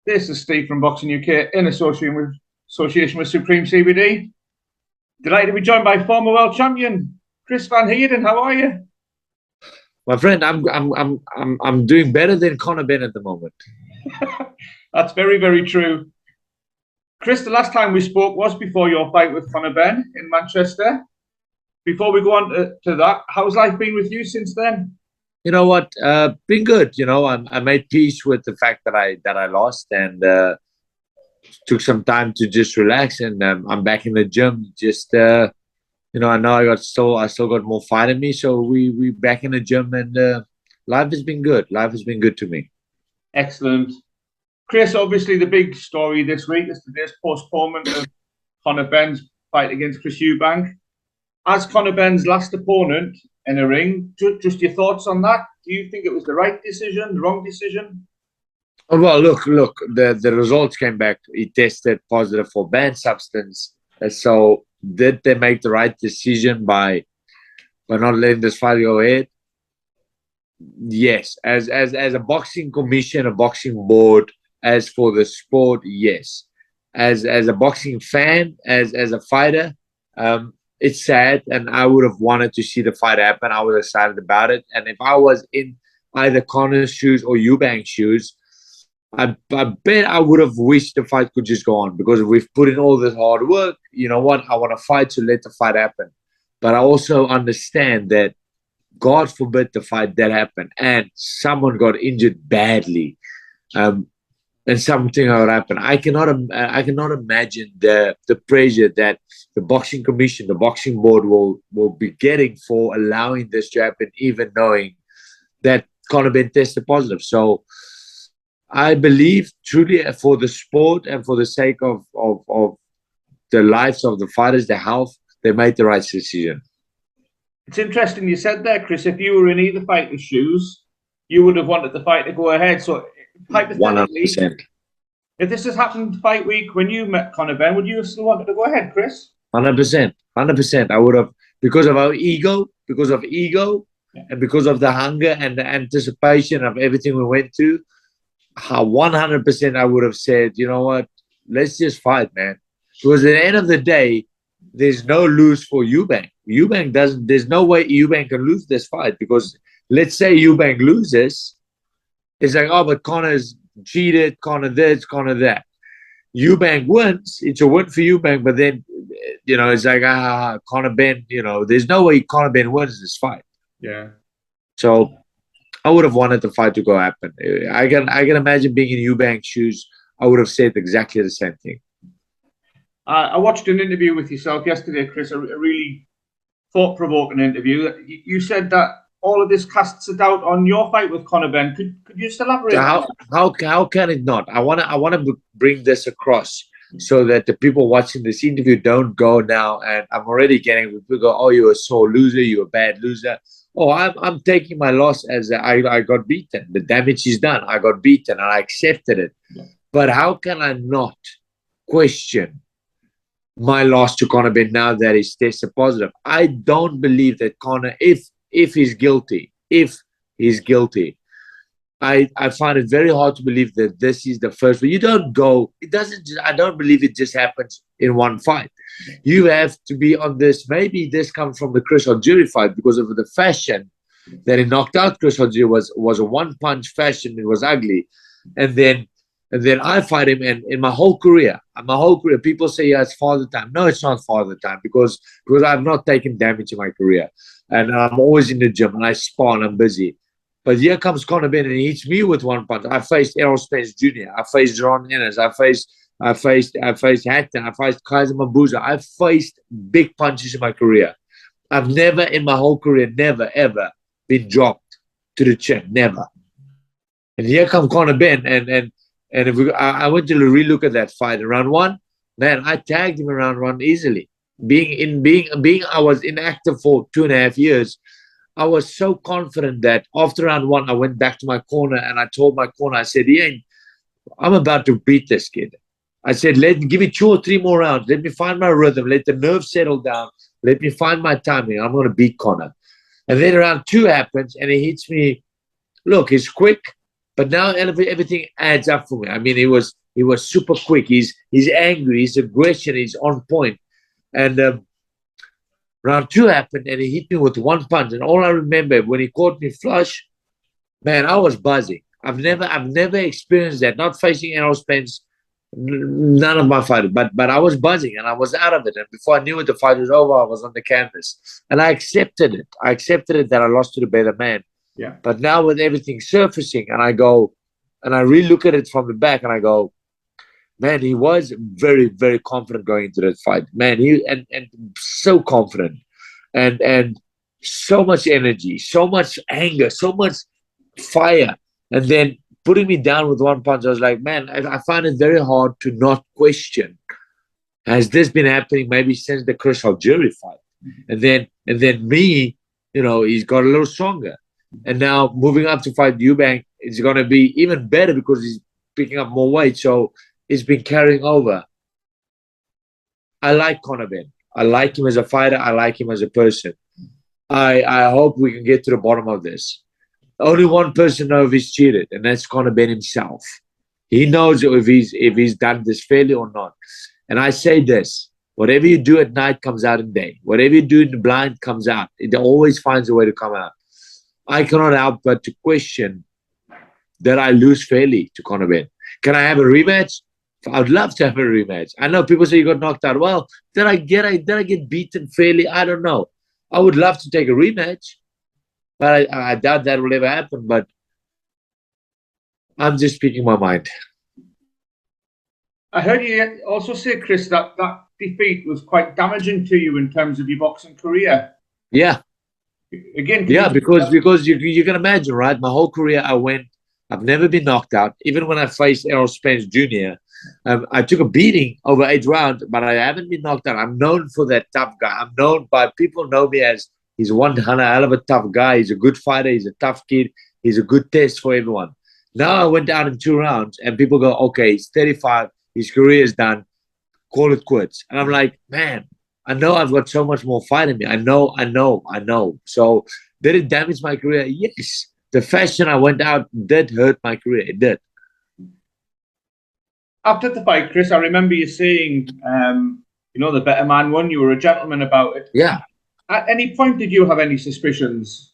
This is Steve from Boxing UK in association with Supreme CBD. Delighted to be joined by former world champion Chris Van Heerden. How are you? My friend, I'm doing better than Conor Benn at the moment. That's very, very true. Chris, the last time we spoke was before your fight with Conor Benn in Manchester. Before we go on to that, how's life been with you since then? You know what? Been good. You know, I made peace with the fact that I lost and took some time to just relax. And I'm back in the gym. Just you know, I know I still got more fight in me. So we back in the gym, and life has been good. Life has been good to me. Excellent. Chris, obviously the big story this week is today's postponement of Conor Benn's fight against Chris Eubank. As Conor Benn's last opponent in a ring, just your thoughts on that? Do you think it was the right decision, the wrong decision? Oh, well, look. The results came back. He tested positive for banned substance. So did they make the right decision by not letting this fight go ahead? Yes. As a boxing commission, a boxing board, as for the sport, yes. As a boxing fan, as a fighter, it's sad, and I would have wanted to see the fight happen. I was excited about it, and if I was in either Conor's shoes or Eubank's shoes, I bet I would have wished the fight could just go on, because we've put in all this hard work. You know what? I want to fight to let the fight happen, but I also understand that God forbid the fight that happened and someone got injured badly. And something would happen. I cannot imagine the pressure that the boxing commission, the boxing board will be getting for allowing this to happen, even knowing that Conor Benn tested positive. So I believe truly, for the sport and for the sake of the lives of the fighters, their health, they made the right decision. It's interesting you said there, Chris. If you were in either fighter's shoes, you would have wanted the fight to go ahead. So hypothetically, 100%. If this has happened fight week when you met Conor Benn, would you have still wanted to go ahead, Chris? 100%. 100%. I would have, because of our ego, and because of the hunger and the anticipation of everything we went through. 100% I would have said, you know what, let's just fight, man. Because at the end of the day, there's no lose for Eubank. There's no way Eubank can lose this fight, because let's say Eubank loses, it's like, oh, but Conor's cheated, Conor this, Conor that. Eubank wins, it's a win for Eubank, but then, you know, it's like, Conor Benn, you know, there's no way Conor Benn wins this fight. Yeah. So I would have wanted the fight to go happen. I can imagine being in Eubank's shoes. I would have said exactly the same thing. I watched an interview with yourself yesterday, Chris, a really thought-provoking interview. You said that all of this casts a doubt on your fight with Conor Benn. Could you just elaborate? How can it not? I want to bring this across so that the people watching this interview don't go now, and I'm already getting people go, oh, you're a sore loser, you're a bad loser. Oh, I'm taking my loss as I got beaten. The damage is done. I got beaten and I accepted it. Yeah. But how can I not question my loss to Conor Benn now that he's tested positive? I don't believe that Conor, if he's guilty, I find it very hard to believe that this is the first. But you don't go. It doesn't. I don't believe it just happens in one fight. You have to be on this. Maybe this comes from the Chris Algieri fight, because of the fashion that he knocked out Chris Algieri was a one-punch fashion. It was ugly, and then I fight him, and in my whole career, people say, yeah, it's father time. No, it's not father time, because I've not taken damage in my career, and I'm always in the gym and I spar and I'm busy. But here comes Conor Benn and he hits me with one punch. I faced Errol Spence Jr. I faced Ron Ennis. I faced Heerden. I faced Kaiser Mabuza. I faced big punches in my career. I've never in my whole career, never, ever been dropped to the chin. Never. And here comes Conor Benn. And if I went to relook at that fight in round one, man, I tagged him in round one easily. I was inactive for 2.5 years. I was so confident that after round one, I went back to my corner and I told my corner, I said, Ian, I'm about to beat this kid. I said, give me 2 or 3 more rounds. Let me find my rhythm. Let the nerves settle down. Let me find my timing. I'm going to beat Conor. And then round 2 happens and he hits me. Look, he's quick. But now everything adds up for me. I mean, he was super quick. He's angry. His aggression is on point. And round 2 happened, and he hit me with one punch. And all I remember when he caught me flush, man, I was buzzing. I've never experienced that. Not facing Errol Spence, none of my fighters, but I was buzzing and I was out of it. And before I knew it, the fight was over. I was on the canvas, and I accepted it. I accepted it that I lost to the better man. Yeah. But now with everything surfacing, and I go, and I really look at it from the back, and I go, man, he was very, very confident going into that fight. Man, he and so confident, and so much energy, so much anger, so much fire, and then putting me down with one punch. I was like, man, I find it very hard to not question. Has this been happening maybe since the Chris Algieri fight? And then me, he's got a little stronger. And now moving up to fight Eubank, it's going to be even better because he's picking up more weight. So it's been carrying over. I like Conor Benn. I like him as a fighter. I like him as a person. I hope we can get to the bottom of this. Only one person knows if he's cheated, and that's Conor Benn himself. He knows if he's done this fairly or not. And I say this: whatever you do at night comes out in day. Whatever you do in the blind comes out. It always finds a way to come out. I cannot help but to question that I lose fairly to Conor Benn. Can I have a rematch? I'd love to have a rematch. I know people say you got knocked out. Well, did I get beaten fairly? I don't know. I would love to take a rematch, but I doubt that will ever happen. But I'm just speaking my mind. I heard you also say, Chris, that defeat was quite damaging to you in terms of your boxing career. Yeah. Again, because you can imagine, right? My whole career, I've never been knocked out. Even when I faced Errol Spence Jr., I took a beating over 8 rounds, but I haven't been knocked out. I'm known for that tough guy. I'm known by people know me as he's one hell of a tough guy. He's a good fighter. He's a tough kid. He's a good test for everyone. Now I went out in 2 rounds, and people go, okay, he's 35. His career is done. Call it quits. And I'm like, man, I know I've got so much more fight in me. I know. So did it damage my career? Yes. The fashion I went out did hurt my career. It did. After the fight, Chris, I remember you saying, the better man won. You were a gentleman about it. Yeah. At any point, did you have any suspicions,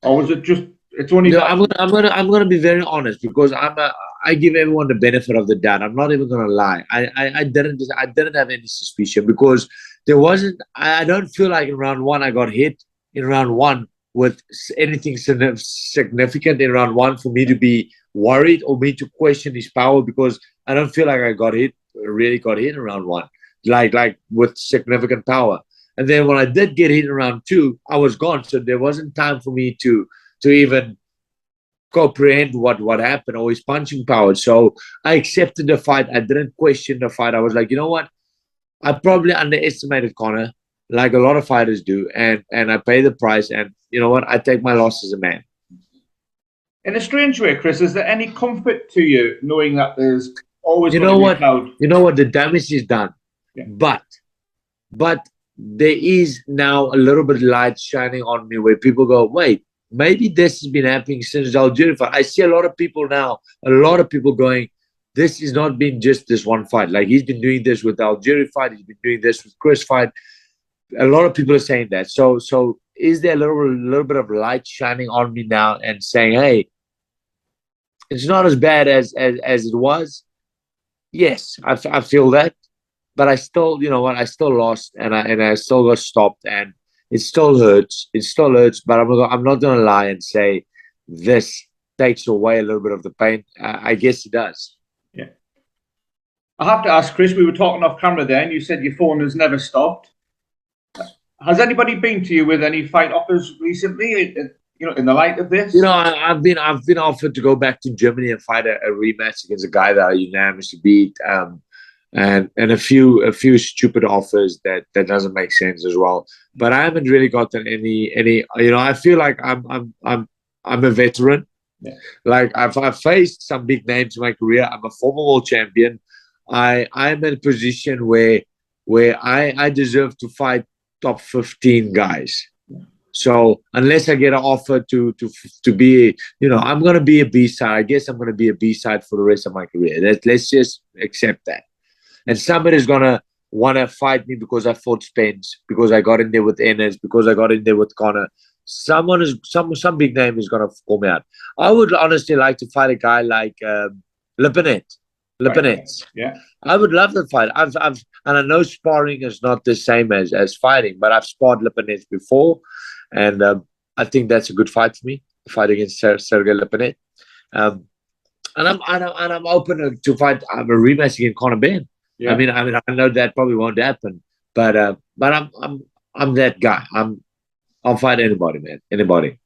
or was it just? It's only. No, I'm gonna be very honest because I give everyone the benefit of the doubt. I'm not even gonna lie. I didn't have any suspicion because there wasn't. I don't feel like in round 1 I got hit in round 1 with anything significant in round 1 for me to be worried or me to question his power, because I don't feel like I really got hit in round 1, like with significant power. And then when I did get hit in round 2, I was gone. So there wasn't time for me to even comprehend what happened or his punching power. So I accepted the fight. I didn't question the fight. I was like, you know what? I probably underestimated Conor, like a lot of fighters do, and I pay the price. And you know what? I take my loss as a man. In a strange way, Chris, is there any comfort to you knowing that there's always you know what? The damage is done, yeah. But there is now a little bit of light shining on me where people go, wait, maybe this has been happening since the Algieri fight. I see a lot of people going, this has not been just this one fight. Like he's been doing this with the Algieri fight. He's been doing this with Chris fight. A lot of people are saying that. So is there a little bit of light shining on me now and saying, hey, it's not as bad as it was? Yes, I feel that. But I still, I still lost and I still got stopped, and it still hurts. It still hurts, but I'm not going to lie and say this takes away a little bit of the pain. I guess it does. Yeah. I have to ask, Chris, we were talking off camera there, and you said your phone has never stopped. Has anybody been to you with any fight offers recently, in the light of this? I've been offered to go back to Germany and fight a rematch against a guy that I unanimously beat. And a few stupid offers that doesn't make sense as well. But I haven't really gotten any. I feel like I'm a veteran. Yeah. Like I've faced some big names in my career. I'm a former world champion. I'm in a position where I deserve to fight top 15 guys. So unless I get an offer to be, I'm gonna be a B-side. I guess I'm gonna be a B-side for the rest of my career. Let's just accept that. And somebody's gonna want to fight me because I fought Spence, because I got in there with Ennis, because I got in there with Conor. Some big name is gonna call me out. I would honestly like to fight a guy like Lipinets. Right. Yeah. I would love to fight. And I know sparring is not the same as fighting, but I've sparred Lipinets before, and I think that's a good fight for me. To fight against Sergey Lipinets. And I'm open to fight a rematch against Conor Benn. Yeah. I mean, I know that probably won't happen, but I'm that guy. I'll fight anybody, man. Anybody.